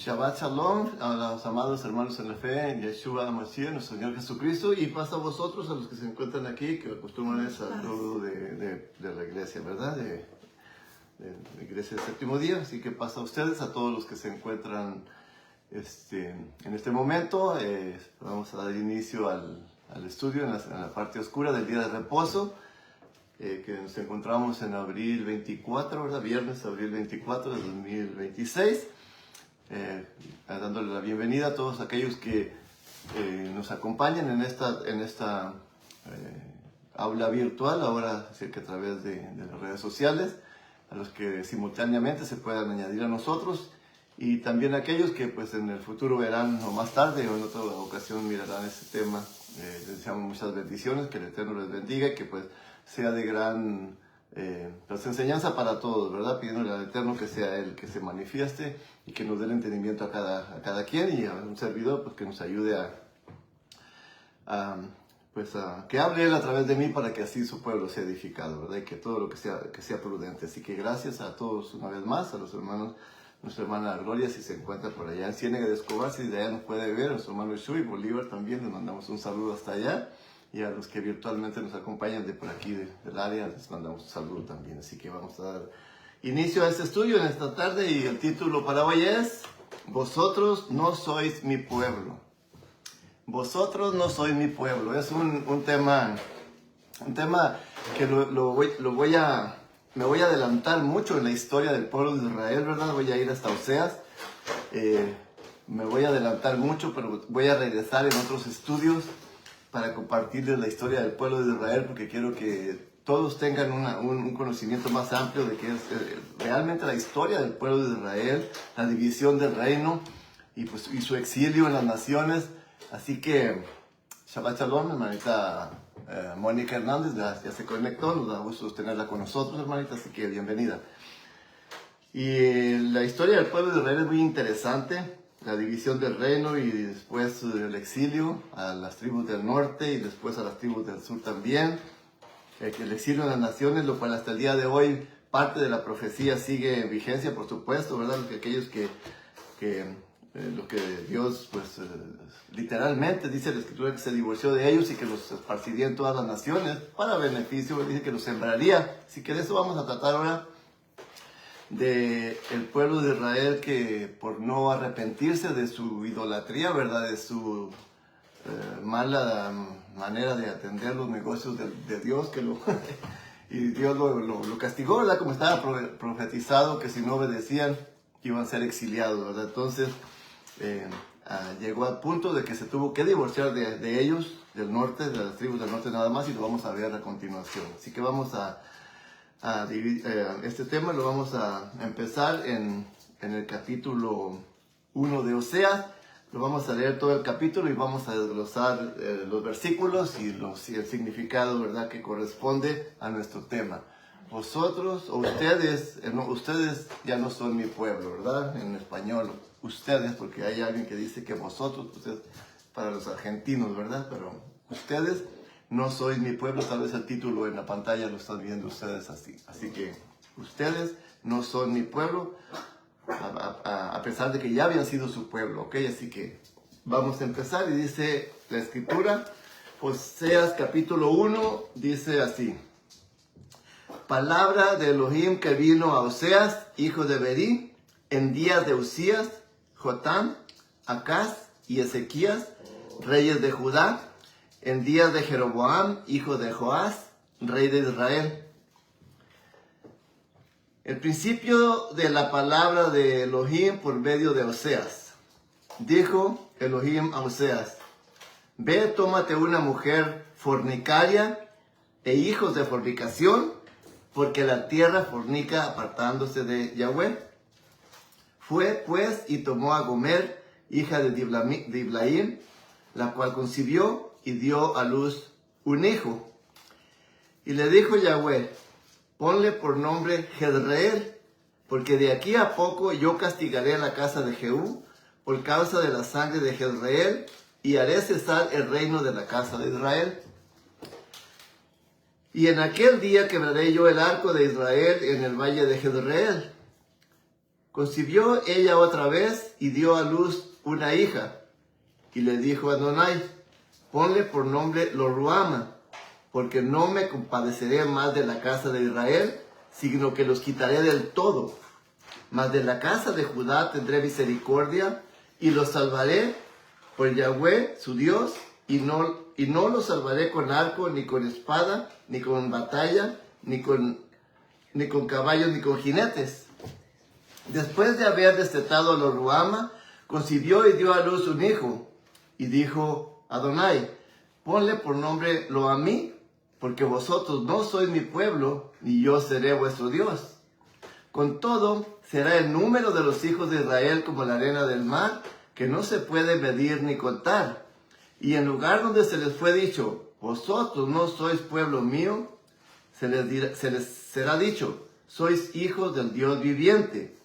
Shabbat Shalom a los amados hermanos en la fe, en Yeshua Mashiach, nuestro Señor Jesucristo, y pasa a vosotros, a los que se encuentran aquí, que acostumbran el saludo de la iglesia, ¿verdad? De la iglesia del séptimo día, así que pasa a ustedes, a todos los que se encuentran en este momento. Vamos a dar inicio al estudio en la parte oscura del día de reposo, que nos encontramos en abril 24, ¿verdad? Viernes, abril 24 de 2026. Dándole la bienvenida a todos aquellos que nos acompañan en esta aula virtual, ahora así que a través de las redes sociales, a los que simultáneamente se puedan añadir a nosotros, y también aquellos que pues en el futuro verán, o más tarde o en otra ocasión mirarán este tema. Les deseamos muchas bendiciones, que el Eterno les bendiga y que pues sea de gran pues, enseñanza para todos, ¿verdad? Pidiéndole al Eterno que sea Él que se manifieste y que nos dé el entendimiento a cada quien, y a un servidor pues que nos ayude a que hable Él a través de mí para que así su pueblo sea edificado, ¿verdad? Y que todo lo que sea prudente. Así que gracias a todos una vez más, a los hermanos, nuestra hermana Gloria, si se encuentra por allá en Ciénega de Escobar, si de allá nos puede ver, nuestro hermano Shui Bolívar también, les mandamos un saludo hasta allá, y a los que virtualmente nos acompañan de por aquí del área, les mandamos un saludo también. Así que vamos a dar inicio a este estudio en esta tarde, y el título para hoy es: Vosotros no sois mi pueblo. Vosotros no sois mi pueblo. Es un tema que me voy a adelantar mucho en la historia del pueblo de Israel, ¿verdad? Voy a ir hasta Oseas. Me voy a adelantar mucho, pero voy a regresar en otros estudios para compartirles la historia del pueblo de Israel, porque quiero que todos tengan un conocimiento más amplio de qué es realmente la historia del pueblo de Israel, la división del reino y su exilio en las naciones. Así que, Shabbat Shalom, hermanita Mónica Hernández, ya se conectó, nos da gusto tenerla con nosotros, hermanita, así que bienvenida. Y la historia del pueblo de Israel es muy interesante, la división del reino y después el exilio a las tribus del norte y después a las tribus del sur también. El exilio en las naciones, lo cual hasta el día de hoy parte de la profecía sigue en vigencia, por supuesto, ¿verdad? Que aquellos lo que Dios, pues, literalmente dice la Escritura que se divorció de ellos y que los esparciría en todas las naciones para beneficio, dice que los sembraría. Así que de eso vamos a tratar ahora, de el pueblo de Israel que por no arrepentirse de su idolatría, ¿verdad? De su mala manera de atender los negocios de Dios, y Dios lo castigó, ¿verdad? Como estaba profetizado, que si no obedecían iban a ser exiliados, ¿verdad? Entonces llegó al punto de que se tuvo que divorciar de ellos, del norte, de las tribus del norte nada más, y lo vamos a ver a continuación. Así que vamos este tema lo vamos a empezar en el capítulo 1 de Oseas. Lo vamos a leer todo el capítulo y vamos a desglosar los versículos y el significado, ¿verdad?, que corresponde a nuestro tema. Vosotros o ustedes, ustedes ya no son mi pueblo, ¿verdad? En español, ustedes, porque hay alguien que dice que vosotros, ustedes, para los argentinos, ¿verdad? Pero ustedes no sois mi pueblo. Tal vez el título en la pantalla lo están viendo ustedes así. Así que ustedes no son mi pueblo, a pesar de que ya habían sido su pueblo, ¿ok? Así que vamos a empezar, y dice la Escritura, Oseas capítulo 1, dice así: Palabra de Elohim que vino a Oseas, hijo de Berí, en días de Usías, Jotam, Acaz y Ezequías, reyes de Judá, en días de Jeroboam, hijo de Joás, rey de Israel. El principio de la palabra de Elohim por medio de Oseas. Dijo Elohim a Oseas: Ve, tómate una mujer fornicaria e hijos de fornicación, porque la tierra fornica apartándose de Yahweh. Fue pues y tomó a Gomer, hija de Diblaim, la cual concibió y dio a luz un hijo. Y le dijo Yahweh: Ponle por nombre Jezreel, porque de aquí a poco yo castigaré a la casa de Jehú por causa de la sangre de Jezreel, y haré cesar el reino de la casa de Israel. Y en aquel día quebraré yo el arco de Israel en el valle de Jezreel. Concibió ella otra vez y dio a luz una hija. Y le dijo a Adonai, ponle por nombre Lo-Ruama, porque no me compadeceré más de la casa de Israel, sino que los quitaré del todo. Mas de la casa de Judá tendré misericordia y los salvaré por Yahweh, su Dios, y no los salvaré con arco, ni con espada, ni con batalla, ni con caballos, ni con jinetes. Después de haber destetado a Lo-Ruama, concibió y dio a luz un hijo. Y dijo Adonai, ponle por nombre Lo-Ammi, porque vosotros no sois mi pueblo, ni yo seré vuestro Dios. Con todo, será el número de los hijos de Israel como la arena del mar, que no se puede medir ni contar. Y en lugar donde se les fue dicho, vosotros no sois pueblo mío, se les será dicho, sois hijos del Dios viviente.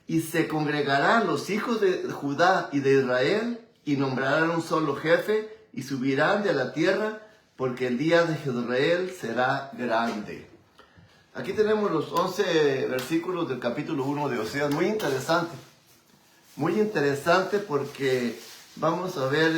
Y se congregarán los hijos de Judá y de Israel, y nombrarán un solo jefe, y subirán de la tierra, porque el día de Israel será grande. Aquí tenemos los 11 versículos del capítulo 1 de Oseas, muy interesante porque vamos a ver,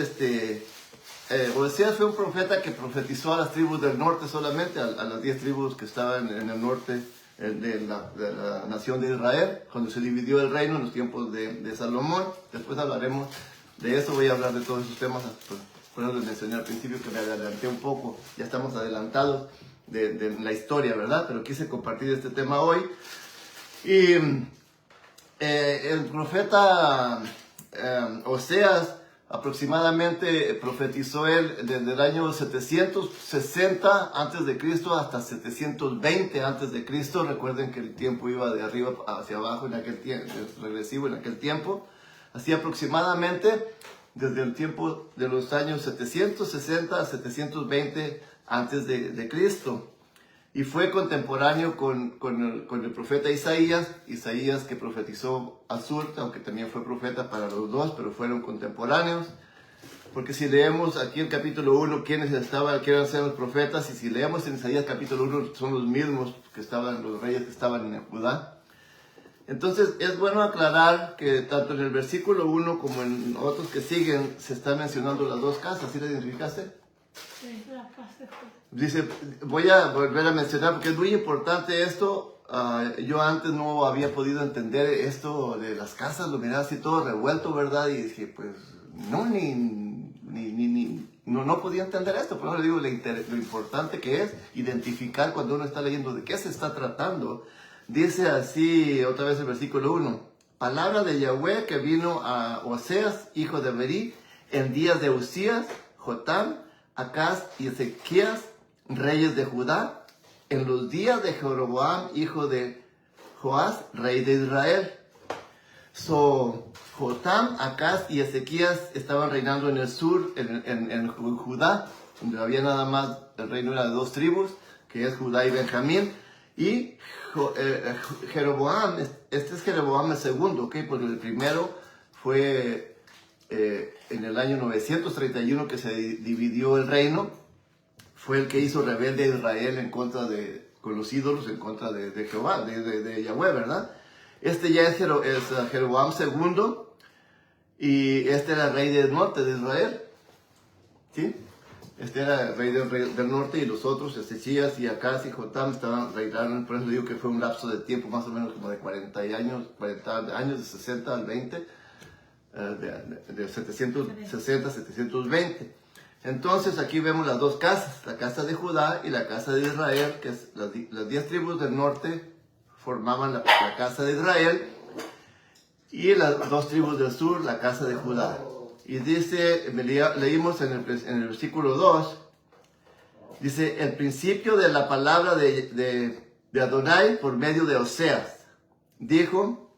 Oseas fue un profeta que profetizó a las tribus del norte solamente, a las 10 tribus que estaban en el norte de la nación de Israel, cuando se dividió el reino en los tiempos de Salomón. Después hablaremos de eso, voy a hablar de todos esos temas, pues, por eso les mencioné al principio que me adelanté un poco, ya estamos adelantados de la historia, ¿verdad? Pero quise compartir este tema hoy. Y el profeta Oseas aproximadamente profetizó él desde el año 760 antes de Cristo hasta 720 antes de Cristo. Recuerden que el tiempo iba de arriba hacia abajo en aquel tiempo, regresivo en aquel tiempo. Así aproximadamente desde el tiempo de los años 760 a 720 antes de Cristo. Y fue contemporáneo con el profeta Isaías que profetizó al sur, aunque también fue profeta para los dos, pero fueron contemporáneos. Porque si leemos aquí el capítulo 1, quiénes eran ser los profetas, y si leemos en Isaías capítulo 1, son los mismos los reyes que estaban en Judá. Entonces es bueno aclarar que tanto en el versículo 1 como en otros que siguen se están mencionando las dos casas. ¿Sí la identificaste? Sí, la casa de Judá. Dice, voy a volver a mencionar porque es muy importante esto. Yo antes no había podido entender esto de las casas, lo miraba así todo revuelto, ¿verdad? Y dije, pues no podía entender esto. Por eso le digo lo importante que es identificar cuando uno está leyendo de qué se está tratando. Dice así, otra vez el versículo 1, palabra de Yahweh que vino a Oseas, hijo de Berí, en días de Usías, Jotam, Acaz y Ezequías, reyes de Judá, en los días de Jeroboam, hijo de Joás, rey de Israel. Jotam, Acaz y Ezequías estaban reinando en el sur, en Judá, donde había nada más, el reino era de 2 tribus, que es Judá y Benjamín. Y Jeroboam, este es Jeroboam el segundo, ¿ok? Porque el primero fue en el año 931 que se dividió el reino. Fue el que hizo rebelde a Israel en contra con los ídolos, en contra de Jehová, de Yahweh, ¿verdad? Este ya es Jeroboam segundo, y este era el rey del norte de Israel, ¿sí? Este era el rey del norte, y los otros, Ezequías y Acaz y Jotam, estaban reinando. Por eso digo que fue un lapso de tiempo más o menos como de 40 años, de 60 al 20, de 760 a 720. Entonces aquí vemos las dos casas, la casa de Judá y la casa de Israel, que es las 10 tribus del norte formaban la casa de Israel, y las 2 tribus del sur, la casa de Judá. Y dice, leímos en el versículo 2, dice, el principio de la palabra de Adonai por medio de Oseas. Dijo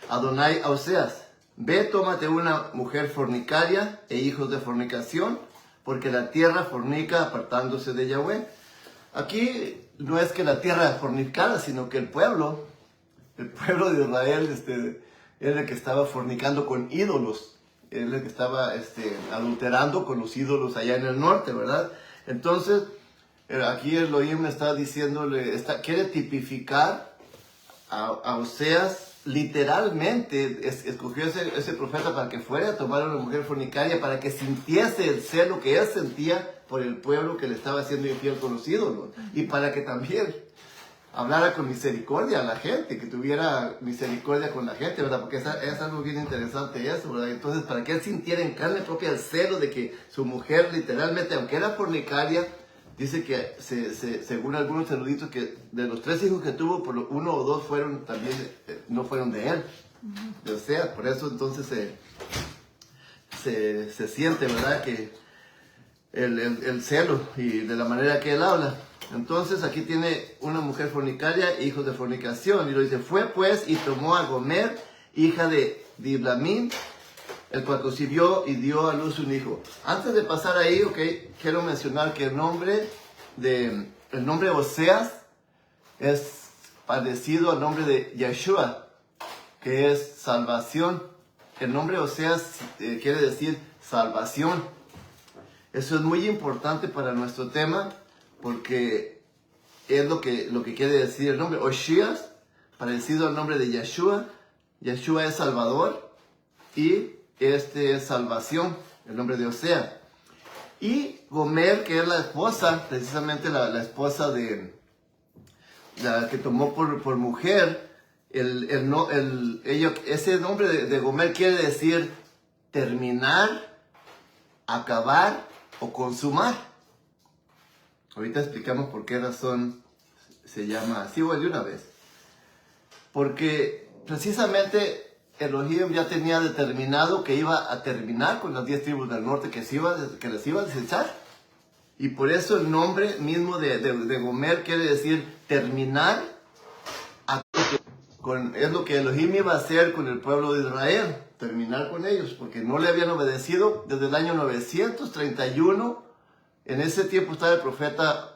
Adonai a Oseas, ve, tómate una mujer fornicaria e hijos de fornicación, porque la tierra fornica apartándose de Yahweh. Aquí no es que la tierra fornicara, sino que el pueblo de Israel era el que estaba fornicando con ídolos. Es el que estaba adulterando con los ídolos allá en el norte, ¿verdad? Entonces, aquí Elohim está diciéndole, quiere tipificar a Oseas literalmente escogió ese profeta para que fuera a tomar a una mujer fornicaria, para que sintiese el celo que él sentía por el pueblo que le estaba haciendo infiel con los ídolos, y para que también hablara con misericordia a la gente, que tuviera misericordia con la gente, ¿verdad? Porque es algo bien interesante eso, ¿verdad? Entonces, para que él sintiera en carne propia el celo de que su mujer literalmente, aunque era fornicaria, dice que según algunos eruditos, que de los 3 hijos que tuvo, por lo 1 o 2 fueron también, no fueron de él. O sea, por eso entonces se siente, ¿verdad? Que el celo y de la manera que él habla. Entonces aquí tiene una mujer fornicaria, hijos de fornicación. Y lo dice, fue pues y tomó a Gomer, hija de Diblamín, el cual concibió y dio a luz un hijo. Antes de pasar ahí, quiero mencionar que el nombre Oseas es parecido al nombre de Yeshua, que es salvación. El nombre Oseas quiere decir salvación. Eso es muy importante para nuestro tema, porque es lo que quiere decir el nombre. Oseas, parecido al nombre de Yeshua. Yeshua es Salvador y este es salvación, el nombre de Oseas. Y Gomer, que es la esposa, precisamente la esposa de la que tomó por mujer, ese nombre de Gomer quiere decir terminar, acabar o consumar. Ahorita explicamos por qué razón se llama así, o de una vez. Porque precisamente Elohim ya tenía determinado que iba a terminar con las 10 tribus del norte, que les iba a desechar. Y por eso el nombre mismo de Gomer quiere decir terminar. Es lo que Elohim iba a hacer con el pueblo de Israel, terminar con ellos, porque no le habían obedecido desde el año 931. En ese tiempo estaba el profeta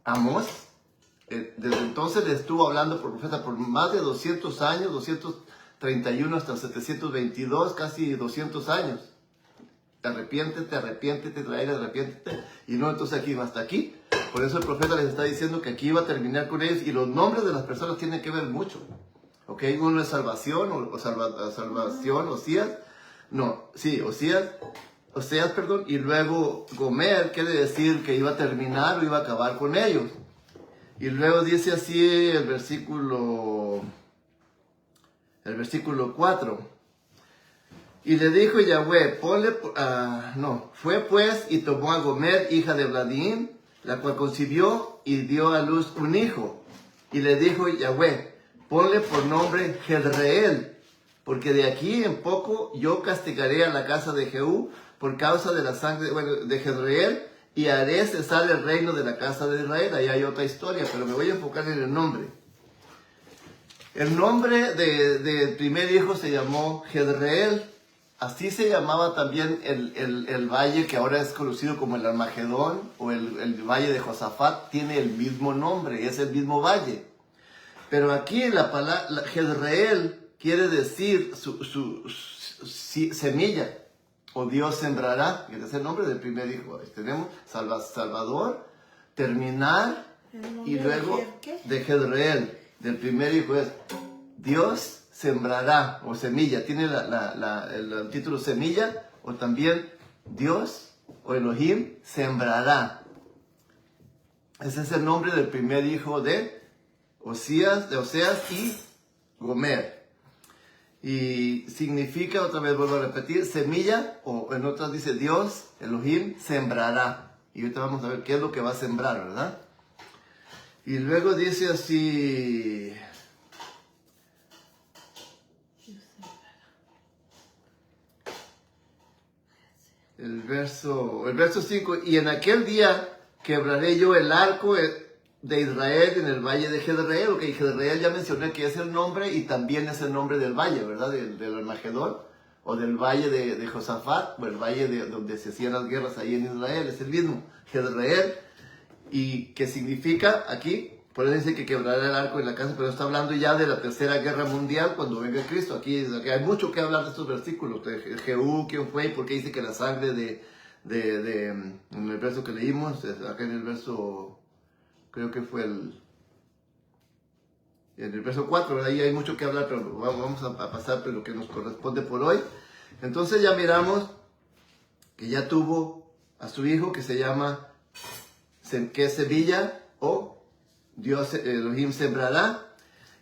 Amós. Desde entonces le estuvo hablando por profeta por más de 200 años, 231 hasta 722, casi 200 años. Arrepiéntete, Israel, arrepiéntete. Y no, entonces aquí hasta aquí. Por eso el profeta les está diciendo que aquí iba a terminar con ellos, y los nombres de las personas tienen que ver mucho. ¿Ok? Uno es salvación, salvación, Osías. No, sí, Oseas, perdón. Y luego Gomer quiere decir que iba a terminar o iba a acabar con ellos. Y luego dice así el versículo 4. Y le dijo Yahweh, fue pues y tomó a Gomer, hija de Bladín, la cual concibió y dio a luz un hijo. Y le dijo Yahweh, ponle por nombre Jezreel, porque de aquí en poco yo castigaré a la casa de Jehú por causa de la sangre de Jezreel, y haré cesar el reino de la casa de Israel. Ahí hay otra historia, pero me voy a enfocar en el nombre. El nombre del primer hijo se llamó Jezreel. Así se llamaba también el valle que ahora es conocido como el Armagedón, o el valle de Josafat. Tiene el mismo nombre, es el mismo valle. Pero aquí la palabra Jezreel quiere decir semilla, o Dios sembrará, que es el nombre del primer hijo. Ahí tenemos Salvador, terminar, y luego de Jezreel, del primer hijo, es Dios sembrará, o semilla. Tiene el título semilla, o también Dios o Elohim sembrará. Ese es el nombre del primer hijo de Oseas y Gomer. Y significa, otra vez vuelvo a repetir, semilla, o en otras dice Dios, Elohim, sembrará. Y ahorita vamos a ver qué es lo que va a sembrar, ¿verdad? Y luego dice así... El verso 5, y en aquel día quebraré yo el arco de Israel en el valle de Jezreel. Ok, Jezreel ya mencioné que es el nombre, y también es el nombre del valle, ¿verdad? Del Armagedón, o del valle de Josafat, o el valle donde se hacían las guerras ahí en Israel. Es el mismo, Jezreel. Y que significa aquí, por eso dice que quebrará el arco en la casa, pero está hablando ya de la tercera guerra mundial cuando venga Cristo. Aquí hay mucho que hablar de estos versículos, de Jehú, quién fue, y por qué dice que la sangre en el verso que leímos, acá en el verso, creo que fue en el verso 4, ahí hay mucho que hablar, pero vamos a pasar por lo que nos corresponde por hoy. Entonces ya miramos que ya tuvo a su hijo que se llama, que es semilla, o Dios Elohim sembrará.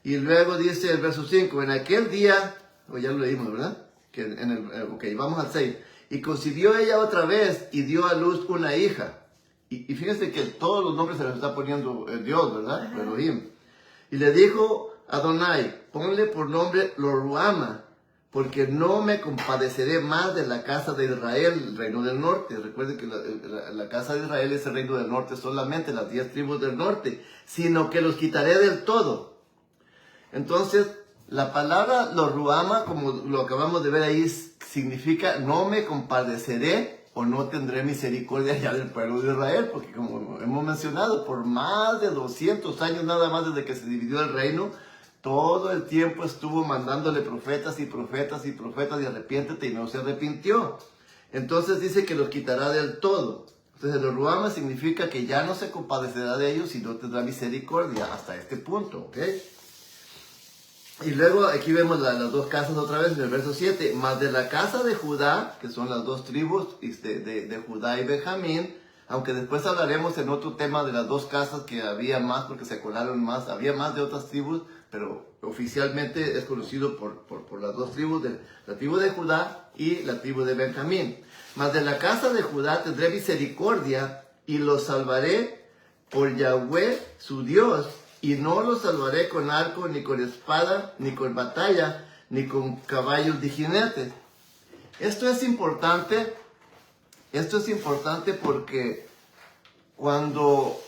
Y luego dice el verso 5, en aquel día, o ya lo leímos, ¿verdad? Que ok, vamos al 6. Y concibió ella otra vez y dio a luz una hija. Y fíjense que todos los nombres se los está poniendo Dios, ¿verdad? Elohim. Y le dijo a Adonai, ponle por nombre Lo-Ruama, porque no me compadeceré más de la casa de Israel, el reino del norte. Recuerden que la casa de Israel es el reino del norte, solamente las 10 tribus del norte, sino que los quitaré del todo. Entonces, la palabra Lo-Ruama, como lo acabamos de ver ahí, significa no me compadeceré o no tendré misericordia ya del pueblo de Israel, porque como hemos mencionado, por más de 200 años nada más desde que se dividió el reino, todo el tiempo estuvo mandándole profetas y profetas y profetas y arrepiéntete, y no se arrepintió. Entonces dice que los quitará del todo. Entonces Lo-Ruama significa que ya no se compadecerá de ellos y no tendrá misericordia hasta este punto, ¿ok? Y luego aquí vemos las dos casas otra vez en el verso 7. Más de la casa de Judá, que son las dos tribus de Judá y Benjamín, aunque después hablaremos en otro tema de las dos casas que había más, porque se colaron más, había más de otras tribus, pero oficialmente es conocido por las dos tribus, la tribu de Judá y la tribu de Benjamín. Mas de la casa de Judá tendré misericordia y los salvaré por Yahweh su Dios, y no los salvaré con arco, ni con espada, ni con batalla, ni con caballos de jinetes. Esto es importante porque cuando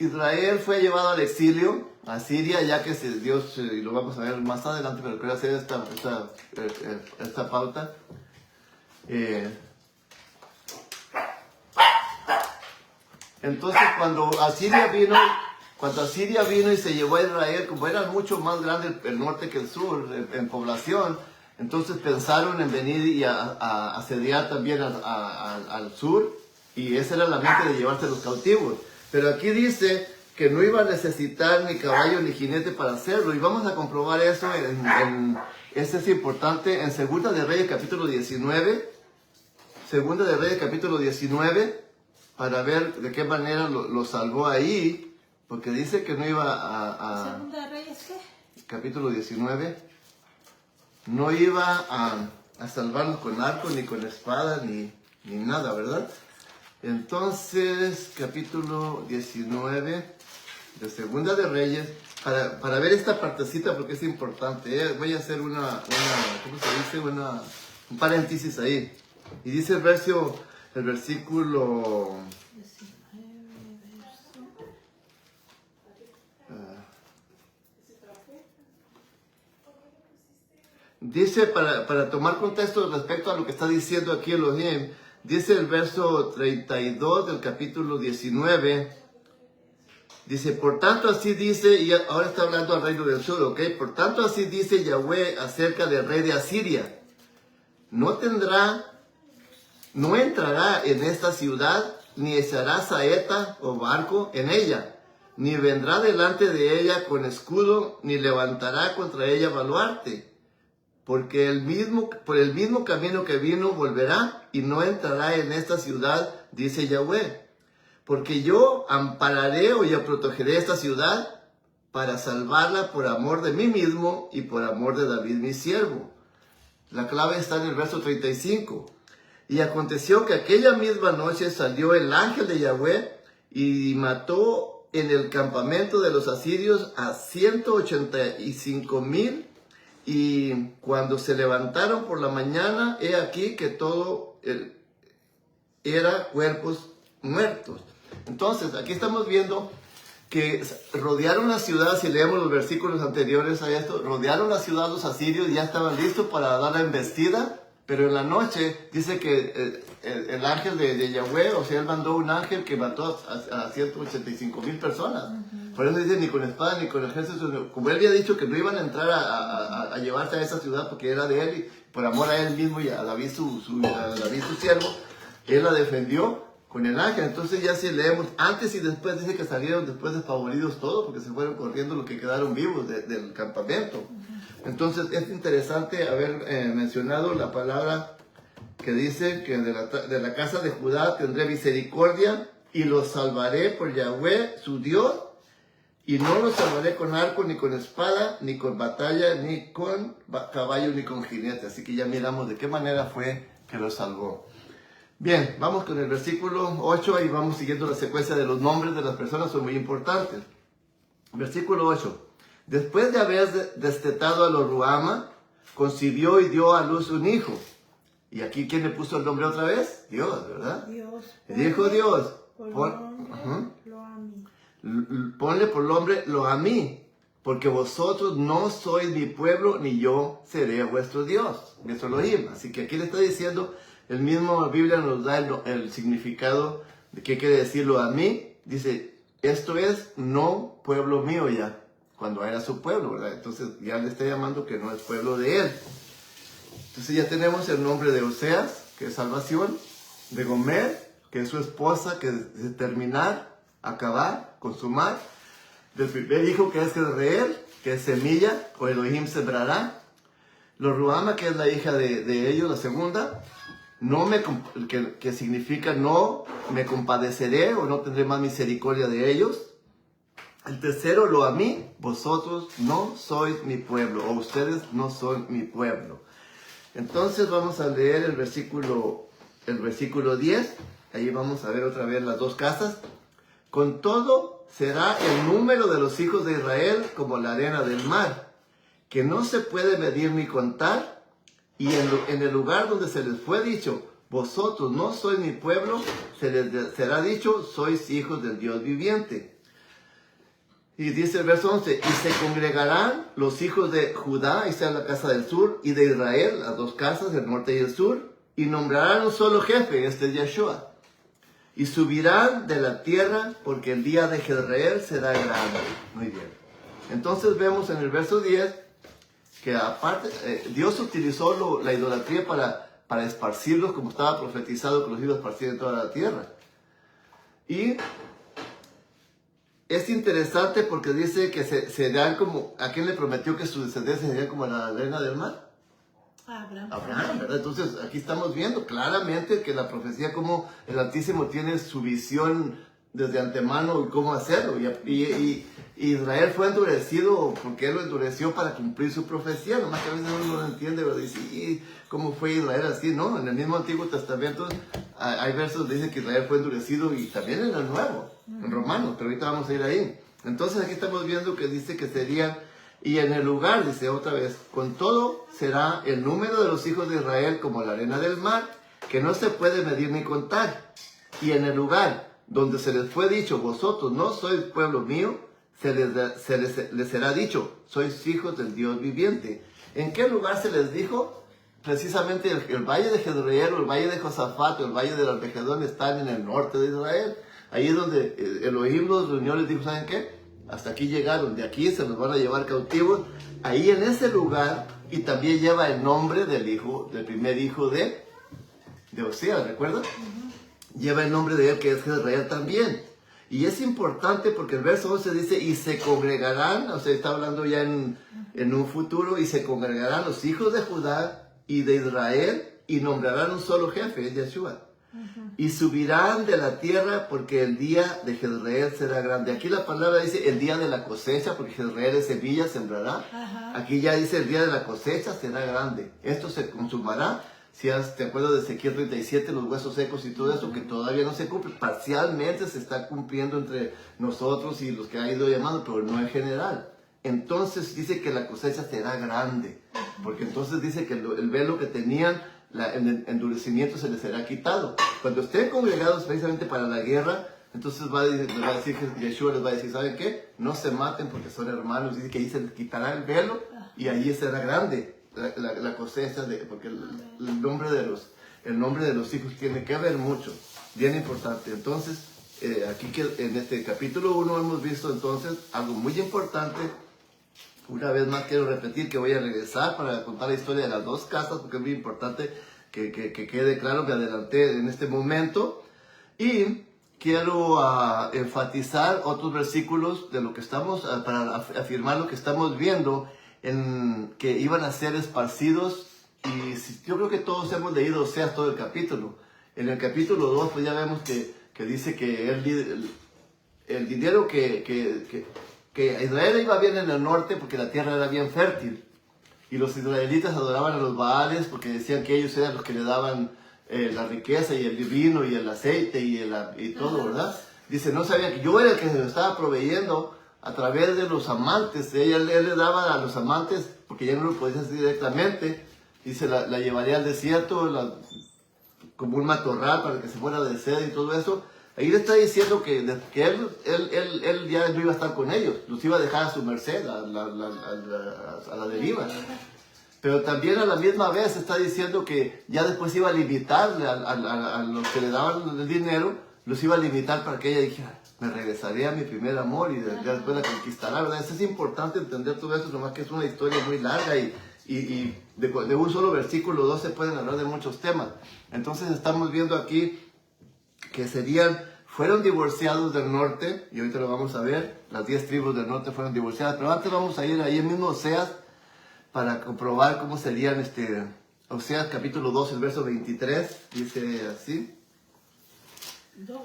Israel fue llevado al exilio a Siria, ya que Dios, y lo vamos a ver más adelante, pero quiero hacer esta pauta. Entonces cuando Asiria vino y se llevó a Israel, como era mucho más grande el norte que el sur en población, entonces pensaron en venir y a asediar también al sur, y esa era la mente de llevarse los cautivos. Pero aquí dice que no iba a necesitar ni caballo ni jinete para hacerlo, y vamos a comprobar eso eso es importante en Segunda de Reyes capítulo 19, Segunda de Reyes capítulo 19, para ver de qué manera lo salvó ahí. Porque dice que no iba a ¿Segunda de Reyes qué? capítulo 19, no iba a salvarnos con arco, ni con espada, ni nada, ¿verdad? Entonces, capítulo 19 de Segunda de Reyes, para ver esta partecita porque es importante, voy a hacer ¿cómo se dice? Un paréntesis ahí. Y dice el versículo... Dice, para tomar contexto respecto a lo que está diciendo aquí Elohim, dice el verso 32 del capítulo 19, dice, por tanto así dice, y ahora está hablando al reino del sur, ¿ok? Por tanto así dice Yahweh acerca del rey de Asiria, no entrará en esta ciudad, ni echará saeta o barco en ella, ni vendrá delante de ella con escudo, ni levantará contra ella baluarte. Porque por el mismo camino que vino volverá y no entrará en esta ciudad, dice Yahweh. Porque yo ampararé o yo protegeré esta ciudad para salvarla por amor de mí mismo y por amor de David mi siervo. La clave está en el verso 35. Y aconteció que aquella misma noche salió el ángel de Yahweh y mató en el campamento de los asirios a 185,000. Y cuando se levantaron por la mañana, he aquí que todo era cuerpos muertos. Entonces, aquí estamos viendo que rodearon la ciudad, si leemos los versículos anteriores a esto, rodearon la ciudad los asirios y ya estaban listos para dar la embestida, pero en la noche dice que el ángel de Yahweh, o sea, él mandó un ángel que mató a 185,000 personas. Por eso dice, ni con espada, ni con ejército, como él había dicho que no iban a entrar a llevarse a esa ciudad porque era de él, y por amor a él mismo y a David su siervo, él la defendió con el ángel. Entonces ya si leemos antes y después, dice que salieron después despavoridos todos porque se fueron corriendo los que quedaron vivos del campamento. Entonces es interesante haber mencionado la palabra que dice que de la casa de Judá tendré misericordia y los salvaré por Yahweh su Dios, y no los salvaré con arco, ni con espada, ni con batalla, ni con caballo, ni con jinete. Así que ya miramos de qué manera fue que los salvó. Bien, vamos con el versículo 8 y vamos siguiendo la secuencia de los nombres de las personas, son muy importantes. Versículo 8. Después de haber destetado a los Ruama, concibió y dio a luz un hijo. Y aquí, ¿quién le puso el nombre otra vez? Dios, ¿verdad? Dios. Dijo Dios. Ponle por nombre lo a mí, porque vosotros no sois mi pueblo, ni yo seré vuestro Dios, vuestro Elohim. Así que aquí le está diciendo, el mismo Biblia nos da el significado de qué quiere decir lo a mí. Dice, esto es no pueblo mío ya, cuando era su pueblo, ¿verdad? Entonces ya le está llamando que no es pueblo de él. Entonces ya tenemos el nombre de Oseas, que es salvación, de Gomer, que es su esposa, que es terminar, acabar, consumar, del primer hijo, que es Jezreel, que es semilla, o Elohim sembrará, los Ruama, que es la hija de ellos, la segunda, que significa no me compadeceré o no tendré más misericordia de ellos. El tercero, lo a mí, vosotros no sois mi pueblo, o ustedes no son mi pueblo. Entonces vamos a leer el versículo 10, ahí vamos a ver otra vez las dos casas. Con todo será el número de los hijos de Israel como la arena del mar, que no se puede medir ni contar, y en el lugar donde se les fue dicho, vosotros no sois mi pueblo, se les será dicho, sois hijos del Dios viviente. Y dice el verso 11, y se congregarán los hijos de Judá, esta es la casa del sur, y de Israel, las dos casas, el norte y el sur, y nombrarán un solo jefe, este es Yeshua. Y subirán de la tierra, porque el día de Jezreel será grande. Muy bien. Entonces vemos en el verso 10, que aparte, Dios utilizó la idolatría para esparcirlos, como estaba profetizado que los iba a esparcir en toda la tierra. Y es interesante porque dice que serán como, ¿a quién le prometió que su descendencia sería como la arena del mar? Abraham, ¿verdad? Entonces aquí estamos viendo claramente que la profecía, como el Altísimo tiene su visión desde antemano y cómo hacerlo. Y Israel fue endurecido porque él lo endureció para cumplir su profecía. Nomás que a veces uno no lo entiende, pero dice, ¿y cómo fue Israel así? No, en el mismo Antiguo Testamento hay versos que dicen que Israel fue endurecido, y también en el Nuevo, en Romanos, pero ahorita vamos a ir ahí. Entonces aquí estamos viendo que dice que serían, y en el lugar, dice otra vez, con todo será el número de los hijos de Israel como la arena del mar, que no se puede medir ni contar. Y en el lugar donde se les fue dicho, vosotros no sois pueblo mío, se les será dicho, sois hijos del Dios viviente. ¿En qué lugar se les dijo? Precisamente el valle de Jezreel, o el valle de Josafat, o el valle del Armagedón están en el norte de Israel. Ahí es donde Elohim los reunió, les dijo, ¿saben qué? Hasta aquí llegaron, de aquí se los van a llevar cautivos. Ahí en ese lugar, y también lleva el nombre del primer hijo de Oseas, ¿recuerdan? Lleva el nombre de él, que es Jezreel también. Y es importante porque el verso 11 dice, y se congregarán, o sea, está hablando ya en un futuro, y se congregarán los hijos de Judá y de Israel, y nombrarán un solo jefe, es Yeshua. Y subirán de la tierra, porque el día de Jezreel será grande. Aquí la palabra dice el día de la cosecha, porque Jezreel es semilla, sembrará. Aquí ya dice el día de la cosecha será grande. Esto se consumará. Si te acuerdas de Ezequiel 37, los huesos secos y todo eso, que todavía no se cumple. Parcialmente se está cumpliendo entre nosotros y los que ha ido llamando, pero no en general. Entonces dice que la cosecha será grande, porque entonces dice que el velo que tenían, el endurecimiento se les será quitado. Cuando estén congregados precisamente para la guerra, entonces Yeshua les va a decir, ¿saben qué? No se maten porque son hermanos. Dice que ahí se les quitará el velo y allí será grande la cosecha, porque el nombre de los hijos tiene que ver mucho, bien importante. Entonces, aquí en este capítulo 1 hemos visto entonces algo muy importante. Una vez más quiero repetir que voy a regresar para contar la historia de las dos casas, porque es muy importante que quede claro. Me adelanté en este momento. Y quiero enfatizar otros versículos de lo que estamos, para afirmar lo que estamos viendo, en que iban a ser esparcidos. Y yo creo que todos hemos leído Oseas todo el capítulo. En el capítulo 2 pues ya vemos que dice que el dinero que Israel iba bien en el norte porque la tierra era bien fértil. Y los israelitas adoraban a los Baales porque decían que ellos eran los que le daban la riqueza y el vino y el aceite y todo, ¿verdad? Dice, no sabía que yo era el que se lo estaba proveyendo a través de los amantes. Él le daba a los amantes, porque ya no lo podía hacer directamente. Dice, la llevaría al desierto como un matorral para que se fuera de sed y todo eso. Ahí le está diciendo que él ya no iba a estar con ellos, los iba a dejar a su merced, a la deriva. Pero también a la misma vez está diciendo que ya después iba a limitar a los que le daban el dinero, los iba a limitar para que ella dijera, me regresaré a mi primer amor y después la conquistará, ¿verdad? Eso es importante entender todo eso, nomás que es una historia muy larga y de un solo versículo 2 se pueden hablar de muchos temas. Entonces estamos viendo aquí que fueron divorciados del norte, y ahorita lo vamos a ver, las 10 tribus del norte fueron divorciadas, pero antes vamos a ir ahí en mismo Oseas para comprobar cómo serían, Oseas capítulo 2, el verso 23, dice así. 2.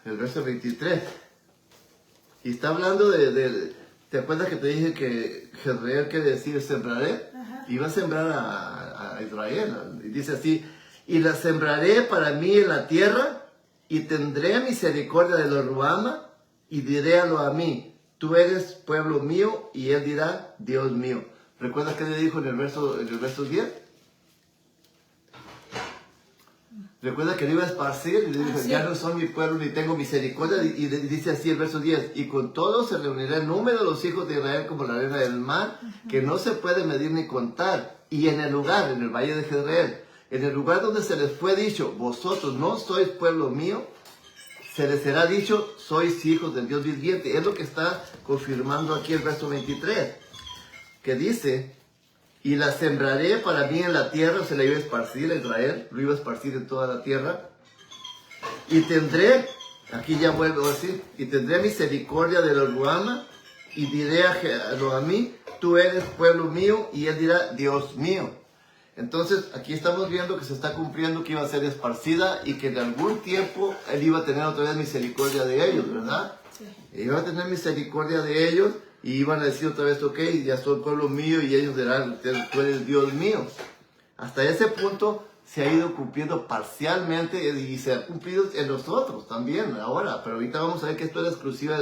El verso 23. Y está hablando ¿te acuerdas que te dije que Jezreel quiere decir sembraré? Ajá. Iba a sembrar a Israel, y dice así, y la sembraré para mí en la tierra, y tendré misericordia de los Ruama, y diré a lo a mí, tú eres pueblo mío, y él dirá, Dios mío. ¿Recuerdas qué le dijo en el verso 10? Recuerda que le iba a esparcir, y le dijo, sí. ya no son mi pueblo, ni tengo misericordia, y dice así el verso 10, y con todo se reunirá el número de los hijos de Israel como la arena del mar, que no se puede medir ni contar, y en el lugar, en el valle de Jezreel, en el lugar donde se les fue dicho, vosotros no sois pueblo mío, se les será dicho, sois hijos del Dios viviente. Es lo que está confirmando aquí el verso 23, que dice, y la sembraré para mí en la tierra, se la iba a esparcir a Israel, lo iba a esparcir en toda la tierra, y tendré, aquí ya vuelvo a decir, y tendré misericordia de los Ruama, y diré a mí, tú eres pueblo mío, y él dirá, Dios mío. Entonces, aquí estamos viendo que se está cumpliendo que iba a ser esparcida y que en algún tiempo él iba a tener otra vez misericordia de ellos, ¿verdad? Sí. Iba a tener misericordia de ellos y iban a decir otra vez, ok, ya soy pueblo mío y ellos dirán, tú eres Dios mío. Hasta ese punto se ha ido cumpliendo parcialmente y se ha cumplido en nosotros también ahora, pero ahorita vamos a ver que esto era exclusiva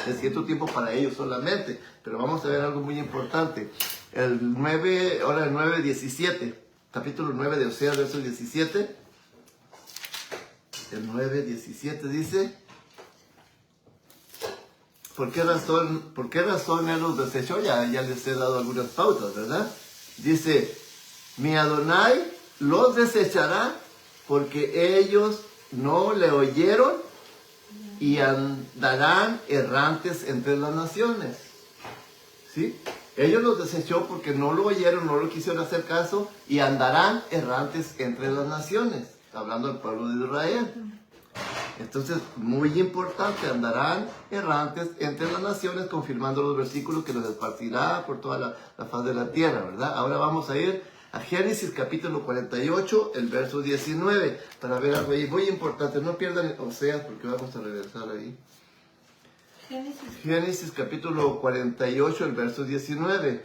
en cierto tiempo para ellos solamente, pero vamos a ver algo muy importante. El 9:17, capítulo 9 de Oseas, verso 17. El 9:17 dice, ¿por qué razón él los desechó? Ya les he dado algunas pautas, ¿verdad? Dice, mi Adonai los desechará porque ellos no le oyeron y andarán errantes entre las naciones. ¿Sí? Ellos los desechó porque no lo oyeron, no lo quisieron hacer caso y andarán errantes entre las naciones. Está hablando del pueblo de Israel. Entonces, muy importante, andarán errantes entre las naciones, confirmando los versículos que los esparcirá por toda la faz de la tierra, ¿verdad? Ahora vamos a ir a Génesis capítulo 48, el verso 19, para ver algo ahí muy importante. No pierdan Oseas porque vamos a regresar ahí. Génesis capítulo 48, el verso 19.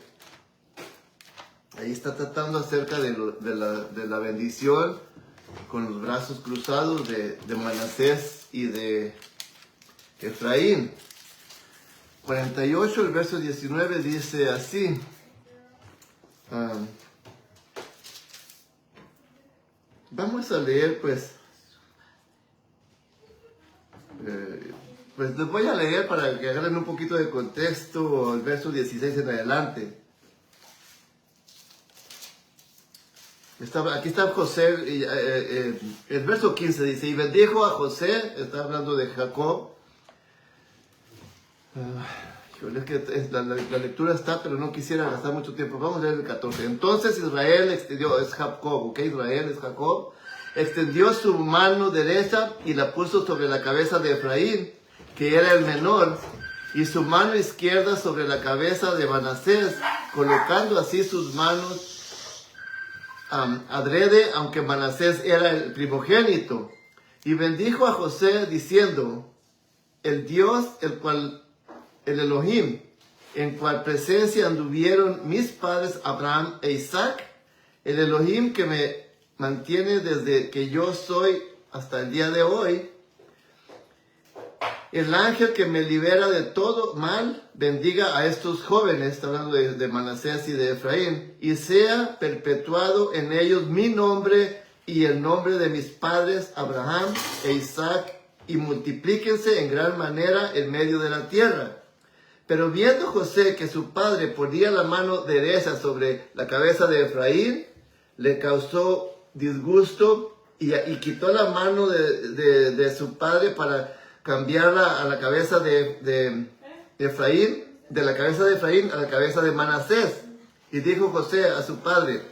Ahí está tratando acerca de la bendición con los brazos cruzados de Manasés y de Efraín. 48, el verso 19 dice así. Vamos a leer pues les voy a leer para que agarren un poquito de contexto el verso 16 en adelante. Aquí está José, el verso 15 dice, y bendijo a José, está hablando de Jacob. Es que la lectura está, pero no quisiera gastar mucho tiempo. Vamos a leer el 14. Entonces Israel extendió, es Jacob, ¿ok? Israel es Jacob. extendió su mano derecha y la puso sobre la cabeza de Efraín, que era el menor, y su mano izquierda sobre la cabeza de Manasés, colocando así sus manos adrede, aunque Manasés era el primogénito. Y bendijo a José diciendo: el Dios, el Elohim, en cual presencia anduvieron mis padres Abraham e Isaac, el Elohim que me mantiene desde que yo soy hasta el día de hoy, el ángel que me libera de todo mal, bendiga a estos jóvenes, está hablando de Manasés y de Efraín, y sea perpetuado en ellos mi nombre y el nombre de mis padres Abraham e Isaac, y multiplíquense en gran manera en medio de la tierra. Pero viendo José que su padre ponía la mano derecha sobre la cabeza de Efraín, le causó disgusto y quitó la mano de su padre para cambiarla a la cabeza de Efraín, de la cabeza de Efraín a la cabeza de Manasés. Y dijo José a su padre: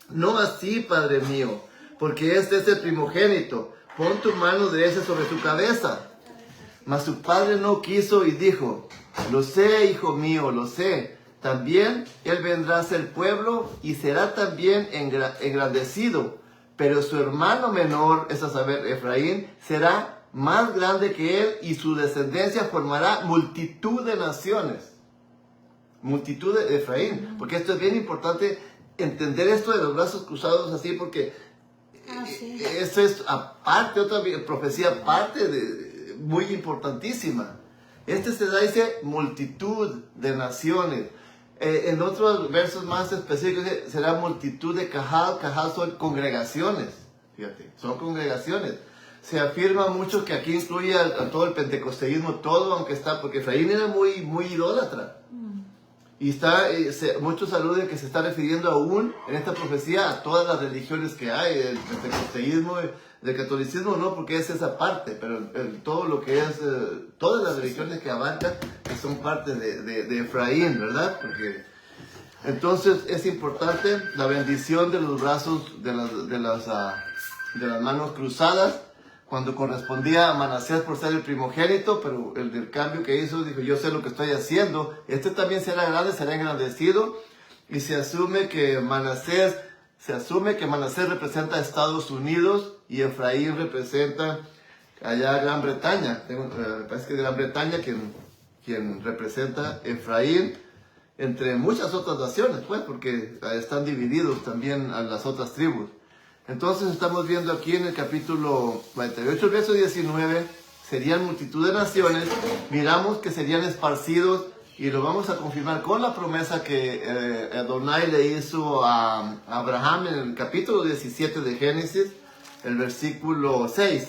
no así, padre mío, porque este es el primogénito, pon tu mano derecha sobre su cabeza. Mas su padre no quiso y dijo: lo sé, hijo mío, lo sé. También él vendrá a ser pueblo y será también engrandecido. Pero su hermano menor, es a saber, Efraín, será más grande que él, y su descendencia formará multitud de naciones. Multitud de Efraín. Porque esto es bien importante, entender esto de los brazos cruzados así, porque sí. esto es aparte, otra profecía aparte, muy importantísima. Este se da, dice, multitud de naciones. En otros versos más específicos dice, será multitud de Cajal. Cajal son congregaciones. Fíjate, son congregaciones. Se afirma mucho que aquí incluye a todo el pentecosteísmo, todo, aunque está, porque Efraín era muy, muy idólatra. Y muchos aluden que se está refiriendo aún en esta profecía a todas las religiones que hay, el pentecosteísmo, del catolicismo no, porque es esa parte, pero todo lo que es, todas las religiones que abarcan, que son parte de Efraín, ¿verdad? Porque entonces es importante la bendición de los brazos, de las manos cruzadas, cuando correspondía a Manasés por ser el primogénito, pero el del cambio que hizo, dijo: yo sé lo que estoy haciendo, este también será grande, será engrandecido, y se asume que Manasés representa a Estados Unidos y Efraín representa allá Gran Bretaña. Me parece que es Gran Bretaña quien representa Efraín, entre muchas otras naciones, pues, porque están divididos también a las otras tribus. Entonces estamos viendo aquí en el capítulo 48, el verso 19, serían multitud de naciones. Miramos que serían esparcidos, y lo vamos a confirmar con la promesa que Adonai le hizo a Abraham en el capítulo 17 de Génesis, el versículo 6.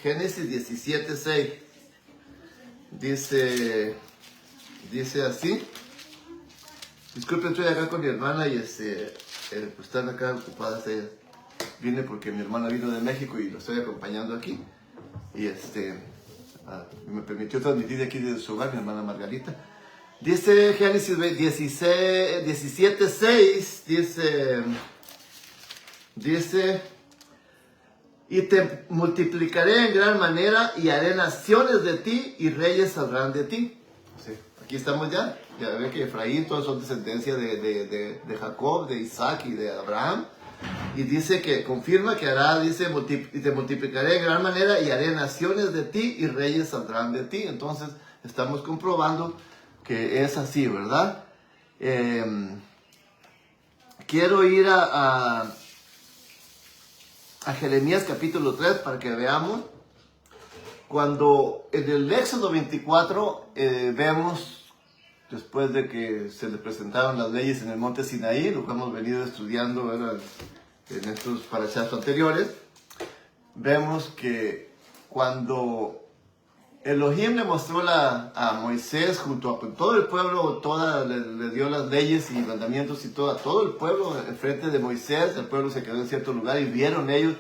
Génesis 17, 6. Dice así. Disculpen, estoy acá con mi hermana y pues están acá ocupadas ellas. Vine porque mi hermana vino de México y lo estoy acompañando aquí. Y me permitió transmitir de aquí desde su hogar, mi hermana Margarita. Dice Génesis 17, 6, dice, y te multiplicaré en gran manera y haré naciones de ti y reyes saldrán de ti. Sí, aquí estamos ya ven que Efraín, todos son descendencia de Jacob, de Isaac y de Abraham. Y dice que confirma que hará, dice, y te multiplicaré en gran manera y haré naciones de ti y reyes saldrán de ti. Entonces estamos comprobando que es así, ¿verdad? Quiero ir a Jeremías capítulo 3 para que veamos. Cuando en el Éxodo 24 vemos, después de que se le presentaron las leyes en el monte Sinaí, lo que hemos venido estudiando, ¿verdad?, en estos parashas anteriores, vemos que cuando Elohim le mostró a Moisés junto a todo el pueblo, le dio las leyes y mandamientos y todo, a todo el pueblo enfrente de Moisés. El pueblo se quedó en cierto lugar y vieron ellos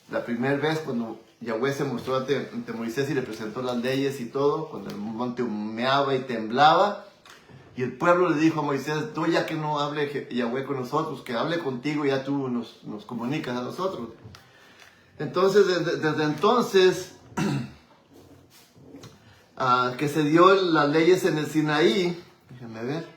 la primera vez cuando Yahweh se mostró ante Moisés y le presentó las leyes y todo, cuando el monte humeaba y temblaba. Y el pueblo le dijo a Moisés, tú ya que no hable Yahweh con nosotros, que hable contigo, ya tú nos comunicas a nosotros. Entonces, desde entonces, que se dio las leyes en el Sinaí, déjenme ver,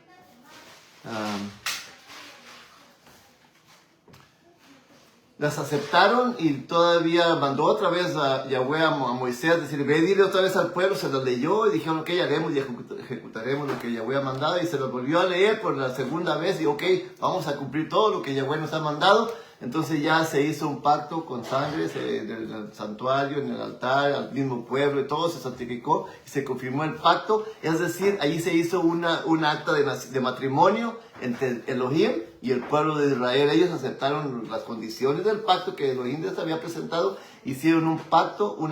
las aceptaron y todavía mandó otra vez a Yahweh a Moisés, decir, ve y dile otra vez al pueblo, se lo leyó y dijeron, ok, haremos y ejecutaremos lo que Yahweh ha mandado, y se lo volvió a leer por la segunda vez y ok, vamos a cumplir todo lo que Yahweh nos ha mandado. Entonces ya se hizo un pacto con sangre en el santuario, en el altar, al mismo pueblo, y todo se santificó y se confirmó el pacto. Es decir, allí se hizo un acta de matrimonio entre Elohim y el pueblo de Israel. Ellos aceptaron las condiciones del pacto que Elohim les había presentado, hicieron un pacto, como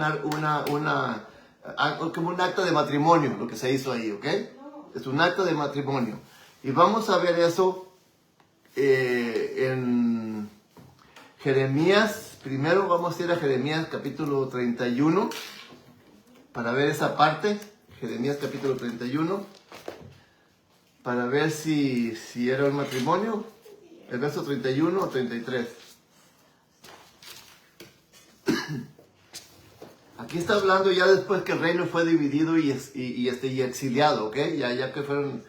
un acta de matrimonio, lo que se hizo ahí, ¿ok? Es un acta de matrimonio. Y vamos a ver eso en Jeremías. Primero vamos a ir a Jeremías capítulo 31 para ver esa parte. Jeremías capítulo 31 para ver si era un matrimonio. El verso 31 o 33. Aquí está hablando ya después que el reino fue dividido y exiliado, ¿ok? Ya que fueron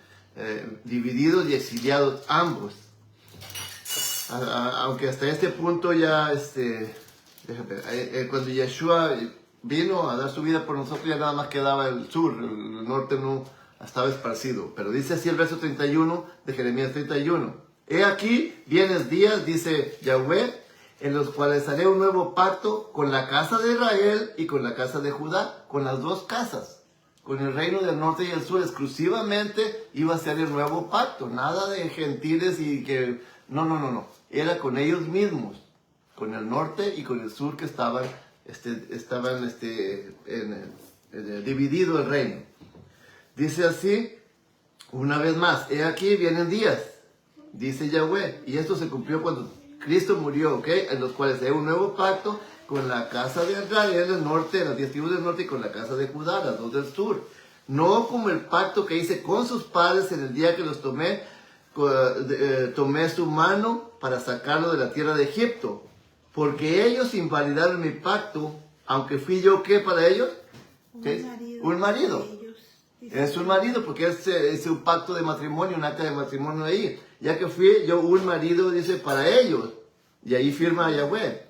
divididos y exiliados ambos. Aunque hasta este punto ya, cuando Yeshua vino a dar su vida por nosotros, ya nada más quedaba el sur, el norte no estaba esparcido. Pero dice así el verso 31 de Jeremías 31. He aquí, vienes días, dice Yahweh, en los cuales haré un nuevo pacto con la casa de Israel y con la casa de Judá, con las dos casas. Con el reino del norte y el sur exclusivamente iba a ser el nuevo pacto. Nada de gentiles y que... No. Era con ellos mismos, con el norte y con el sur, que estaban dividido el reino. Dice así, una vez más, he aquí vienen días, dice Yahweh, y esto se cumplió cuando Cristo murió, ¿ok? En los cuales hay un nuevo pacto con la casa de Israel del norte, las 10 tribus del norte, y con la casa de Judá, las 2 del sur. No como el pacto que hice con sus padres en el día que los tomé su mano para sacarlo de la tierra de Egipto, porque ellos invalidaron mi pacto, aunque fui yo, ¿qué para ellos? Un marido. Es un marido, porque es un pacto de matrimonio, un acta de matrimonio ahí. Ya que fui yo un marido, dice, para ellos. Y ahí firma Yahweh.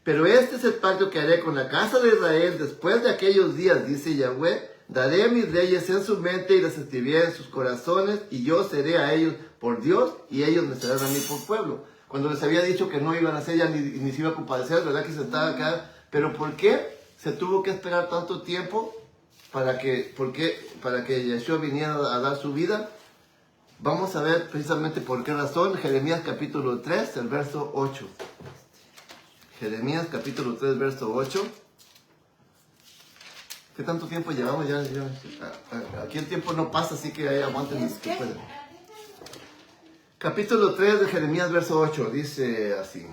Pero este es el pacto que haré con la casa de Israel después de aquellos días, dice Yahweh. Daré mis leyes en su mente y las escribiré en sus corazones, y yo seré a ellos por Dios, y ellos me serán a mí por pueblo. Cuando les había dicho que no iban a hacer ya ni se iba a compadecer, ¿verdad? Que se estaba acá. Pero ¿por qué se tuvo que esperar tanto tiempo para que Yeshua viniera a dar su vida? Vamos a ver precisamente por qué razón. Jeremías capítulo 3, el verso 8. Jeremías capítulo 3, verso 8. ¿Qué tanto tiempo llevamos ya? Aquí el tiempo no pasa, así que ahí aguanten los que pueden. Capítulo 3 de Jeremías, verso 8, dice así.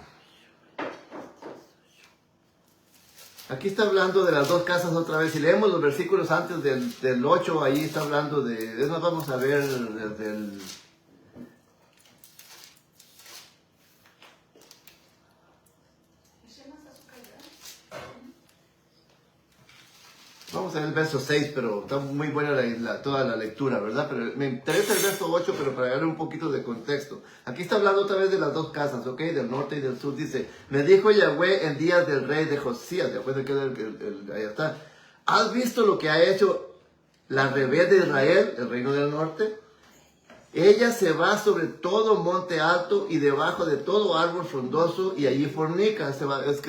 Aquí está hablando de las dos casas otra vez. Si leemos los versículos antes del 8, ahí está hablando de... Es más, vamos a ver del... Vamos a ver el verso 6, pero está muy buena toda la lectura, ¿verdad? Pero me interesa el verso 8, pero para darle un poquito de contexto. Aquí está hablando otra vez de las dos casas, ¿ok? Del norte y del sur. Dice, me dijo Yahweh en días del rey de Josías, ¿de acuerdo? Ahí está. ¿Has visto lo que ha hecho la rebelde de Israel, el reino del norte? Ella se va sobre todo monte alto y debajo de todo árbol frondoso, y allí fornica, es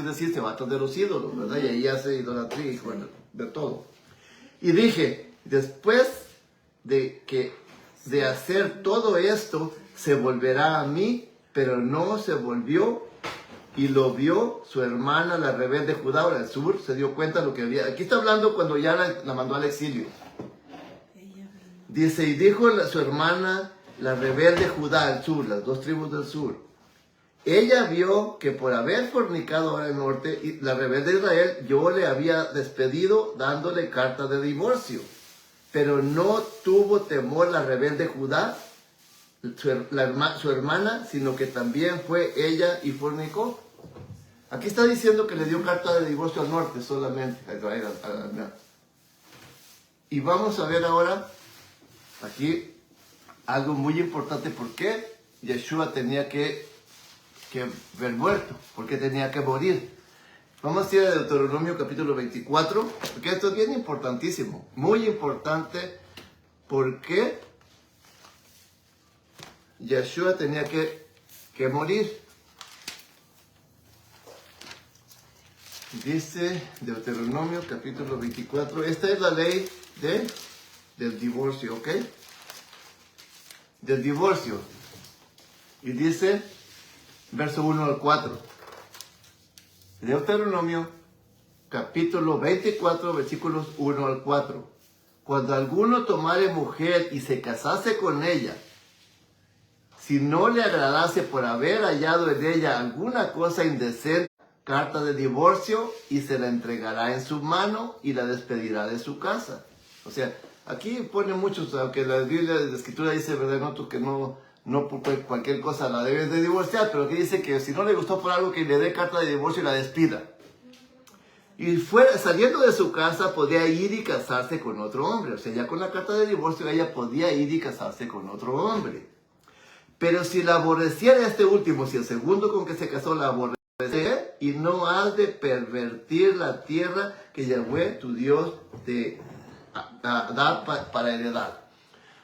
decir, se va tras de los ídolos, ¿verdad? Y ahí hace idolatría y bueno, de todo. Y dije, después de hacer todo esto, se volverá a mí, pero no se volvió, y lo vio su hermana, la rebelde de Judá, ahora el sur, se dio cuenta de lo que había. Aquí está hablando cuando ya la mandó al exilio. Dice, y dijo su hermana, la rebelde Judá, al sur, las 2 tribus del sur. Ella vio que por haber fornicado ahora el norte, y la rebelde de Israel, yo le había despedido dándole carta de divorcio. Pero no tuvo temor la rebelde Judá, su hermana, sino que también fue ella y fornicó. Aquí está diciendo que le dio carta de divorcio al norte solamente, a Israel. Y vamos a ver ahora, aquí, algo muy importante. ¿Por qué Yeshua tenía que ver muerto? ¿Por qué tenía que morir? Vamos a ir a Deuteronomio capítulo 24, porque esto es bien importantísimo, muy importante. ¿Por qué Yeshua tenía que morir? Dice Deuteronomio capítulo 24, esta es la ley del divorcio, ¿ok? Del divorcio. Y dice, verso 1 al 4. Deuteronomio capítulo 24, versículos 1 al 4. Cuando alguno tomare mujer y se casase con ella, si no le agradase por haber hallado en ella alguna cosa indecente, carta de divorcio, y se la entregará en su mano y la despedirá de su casa. O sea, aquí pone muchos, aunque la Biblia de la Escritura dice, ¿verdad? No, que no por cualquier cosa la debes de divorciar, pero aquí dice que si no le gustó por algo, que le dé carta de divorcio y la despida. Y saliendo de su casa podía ir y casarse con otro hombre. O sea, ya con la carta de divorcio ella podía ir y casarse con otro hombre. Pero si la aborreciera este último, si el segundo con que se casó la aborreciera, y no has de pervertir la tierra que Yahweh tu Dios te da para heredar.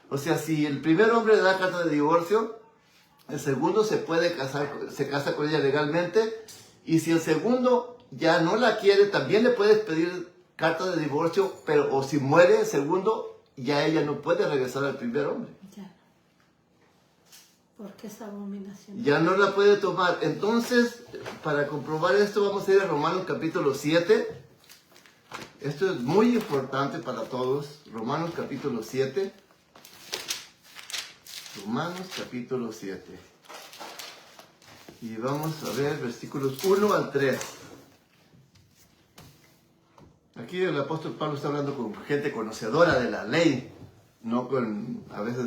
O sea, si el primer hombre le da carta de divorcio, el segundo se casa con ella legalmente, y si el segundo ya no la quiere, también le puedes pedir carta de divorcio, o si muere el segundo, ya ella no puede regresar al primer hombre. Ya. Porque esa abominación. Ya no la puede tomar. Entonces, para comprobar esto, vamos a ir a Romanos capítulo 7. Esto es muy importante para todos. Romanos capítulo 7. Romanos capítulo 7. Y vamos a ver versículos 1 al 3. Aquí el apóstol Pablo está hablando con gente conocedora de la ley, no con, a veces,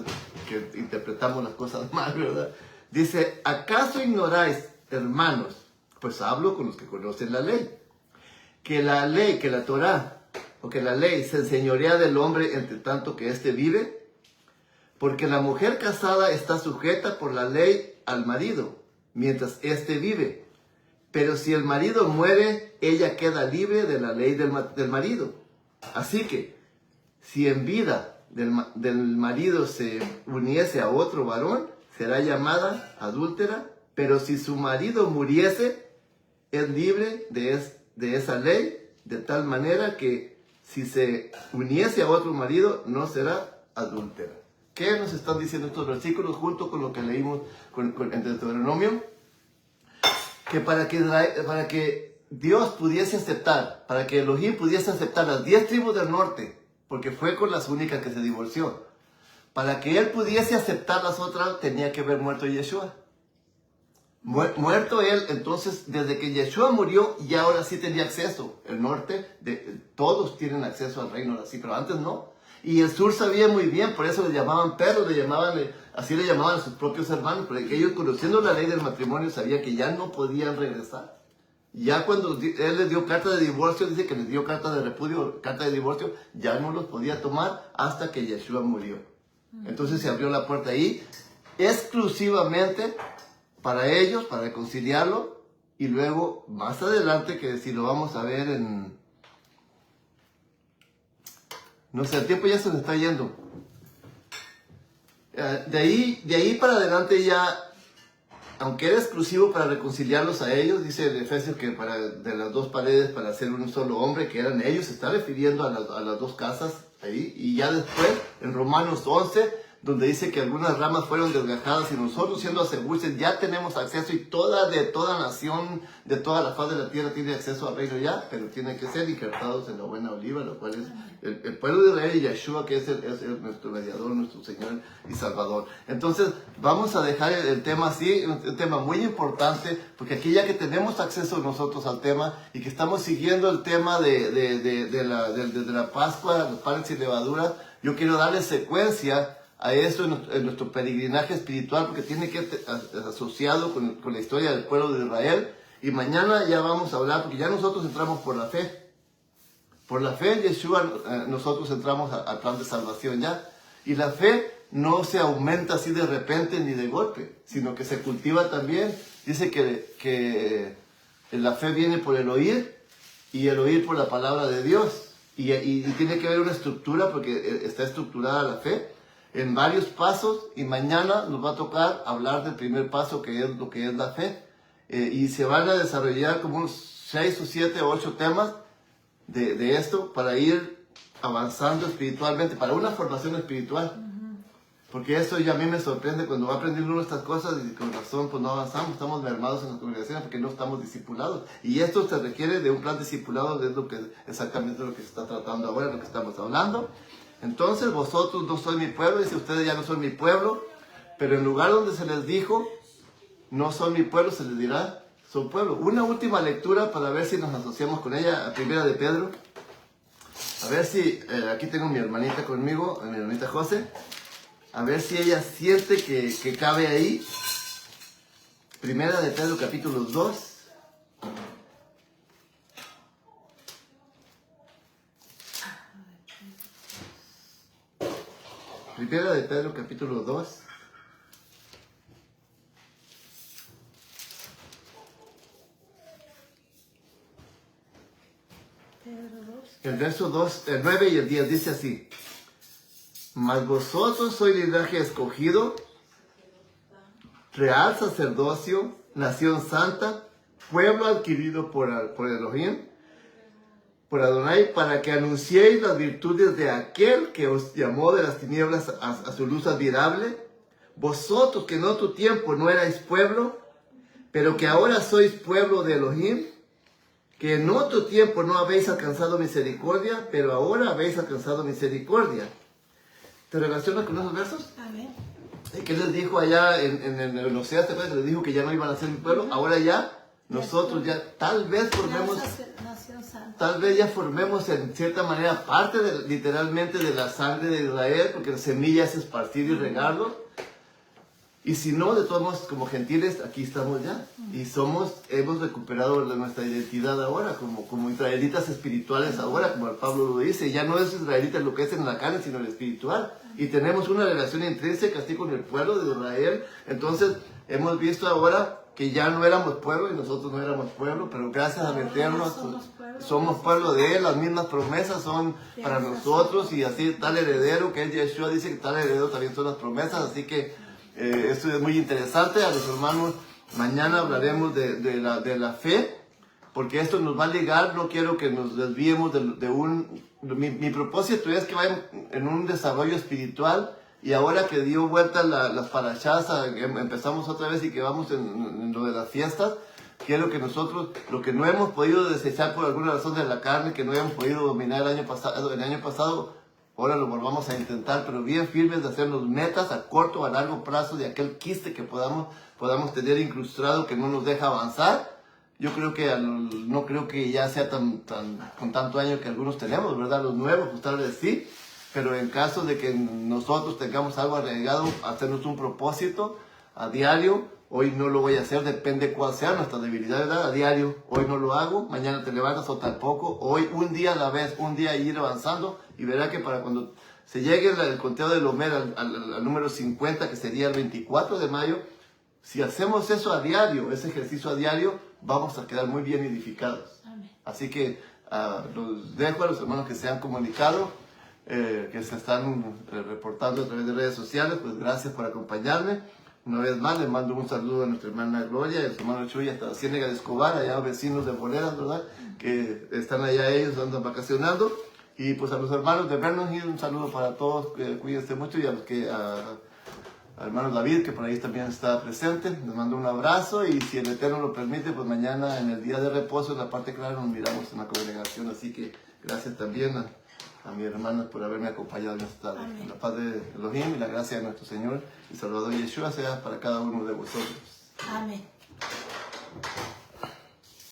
que interpretamos las cosas mal, ¿verdad? Dice, ¿acaso ignoráis, hermanos? Pues hablo con los que conocen la ley. Que la Torá, o que la ley se enseñorea del hombre entre tanto que éste vive. Porque la mujer casada está sujeta por la ley al marido, mientras éste vive. Pero si el marido muere, ella queda libre de la ley del marido. Así que, si en vida del marido se uniese a otro varón, será llamada adúltera. Pero si su marido muriese, es libre de esa ley, de tal manera que si se uniese a otro marido, no será adúltera. ¿Qué nos están diciendo estos versículos junto con lo que leímos en Deuteronomio? Que para que Dios pudiese aceptar, para que Elohim pudiese aceptar las 10 tribus del norte, porque fue con las únicas que se divorció, para que él pudiese aceptar las otras, tenía que haber muerto Yeshua. Muerto él, entonces, desde que Yeshua murió, ya ahora sí tenía acceso. El norte, todos tienen acceso al reino, así, pero antes no. Y el sur sabía muy bien, por eso le llamaban perros, así le llamaban a sus propios hermanos, porque ellos, conociendo la ley del matrimonio, sabían que ya no podían regresar. Ya cuando él les dio carta de divorcio, dice que les dio carta de repudio, carta de divorcio, ya no los podía tomar hasta que Yeshua murió. Entonces se abrió la puerta ahí, exclusivamente para ellos, para reconciliarlo, y luego, más adelante, que si lo vamos a ver en... No sé, el tiempo ya se nos está yendo. De ahí para adelante ya, aunque era exclusivo para reconciliarlos a ellos, dice el Efesios que de las dos paredes para hacer un solo hombre, que eran ellos, se está refiriendo a las dos casas ahí. Y ya después, en Romanos 11, donde dice que algunas ramas fueron desgajadas y nosotros siendo asegurados ya tenemos acceso, y de toda nación, de toda la faz de la tierra tiene acceso al reino ya, pero tienen que ser injertados en la buena oliva, lo cual es el pueblo de Israel, y Yeshua, que es nuestro mediador, nuestro Señor y Salvador. Entonces vamos a dejar el tema así, un tema muy importante, porque aquí ya que tenemos acceso nosotros al tema y que estamos siguiendo el tema de la Pascua, los panes y levaduras, yo quiero darle secuencia a eso en nuestro peregrinaje espiritual, porque tiene que estar asociado con la historia del pueblo de Israel. Y mañana ya vamos a hablar, porque ya nosotros entramos por la fe. Por la fe en Yeshua nosotros entramos al plan de salvación ya. Y la fe no se aumenta así de repente ni de golpe, sino que se cultiva también. Dice que la fe viene por el oír y el oír por la palabra de Dios. Y tiene que haber una estructura, porque está estructurada la fe en varios pasos. Y mañana nos va a tocar hablar del primer paso, que es lo que es la fe. Y se van a desarrollar como unos 6 o 7 o 8 temas de esto para ir avanzando espiritualmente, para una formación espiritual. Porque esto ya a mí me sorprende cuando va aprendiendo uno estas cosas y con razón pues no avanzamos, estamos mermados en las congregaciones porque no estamos discipulados. Y esto se requiere de un plan discipulado, es lo que exactamente lo que se está tratando ahora, lo que estamos hablando. Entonces vosotros no sois mi pueblo, dice ustedes ya no son mi pueblo, pero en lugar donde se les dijo no son mi pueblo, se les dirá son pueblo. Una última lectura para ver si nos asociamos con ella, a Primera de Pedro. A ver si, aquí tengo a mi hermanita conmigo, a mi hermanita José. A ver si ella siente que cabe ahí. Primera de Pedro capítulo 2. Primera de Pedro capítulo 2. El verso 2, el 9 y el 10 dice así: mas vosotros sois linaje escogido, real sacerdocio, nación santa, pueblo adquirido por Elohim, por Adonai, para que anunciéis las virtudes de aquel que os llamó de las tinieblas a su luz admirable. Vosotros que en otro tiempo no erais pueblo, pero que ahora sois pueblo de Elohim, que en otro tiempo no habéis alcanzado misericordia, pero ahora habéis alcanzado misericordia. ¿Te relacionas con esos versos? Amén. ¿Qué les dijo allá en Oseas? ¿Te acuerdas? Les dijo que ya no iban a ser mi pueblo. Ahora ya, nosotros ya tal vez formemos, tal vez ya formemos en cierta manera parte literalmente de la sangre de Israel, porque la semilla es esparcir y regarlo. Y si no, de todos modos, como gentiles, aquí estamos ya. Y hemos recuperado nuestra identidad ahora, como israelitas espirituales ahora, como el Pablo lo dice. Ya no es israelita lo que es en la carne, sino el espiritual. Y tenemos una relación intrínseca así con el pueblo de Israel. Entonces, hemos visto ahora que ya no éramos pueblo y nosotros no éramos pueblo, pero gracias a meternos, somos pueblo de Él. Las mismas promesas son para nosotros, y así tal heredero que es Yeshua, dice que tal heredero también son las promesas. Así que esto es muy interesante. A los hermanos, mañana hablaremos de la fe, porque esto nos va a ligar. No quiero que nos desviemos mi propósito es que vayan en un desarrollo espiritual. Y ahora que dio vuelta las parashás, empezamos otra vez y que vamos en lo de las fiestas, quiero que nosotros, lo que no hemos podido desechar por alguna razón de la carne, que no hemos podido dominar el año pasado, ahora lo volvamos a intentar, pero bien firmes de hacernos metas a corto o a largo plazo de aquel quiste que podamos tener incrustado que no nos deja avanzar. Yo creo que no creo que ya sea con tanto año que algunos tenemos, ¿verdad? Los nuevos, pues tal vez sí, pero en caso de que nosotros tengamos algo arraigado, hacernos un propósito a diario. Hoy no lo voy a hacer, depende cuál sea nuestra debilidad, ¿verdad? A diario, hoy no lo hago, mañana te levantas o tampoco. Hoy un día a la vez, un día ir avanzando, y verá que para cuando se llegue el conteo del Omer al número 50, que sería el 24 de mayo, si hacemos eso a diario, ese ejercicio a diario, vamos a quedar muy bien edificados. Amén. Así que los dejo a los hermanos que se han comunicado, que se están reportando a través de redes sociales. Pues gracias por acompañarme. Una vez más, les mando un saludo a nuestra hermana Gloria y a su hermano Chuy hasta la Ciénega de Escobar, allá vecinos de Boleras, ¿verdad? Que están allá ellos, andan vacacionando. Y pues a los hermanos de Vernon Hill, un saludo para todos, cuídense mucho, y a los al hermano David, que por ahí también está presente, les mando un abrazo, y si el Eterno lo permite, pues mañana en el día de reposo, en la parte clara, nos miramos en la congregación. Así que gracias también a mi hermana por haberme acompañado en esta tarde. La paz de Elohim y la gracia de nuestro Señor y Salvador Yeshua sea para cada uno de vosotros. Amén.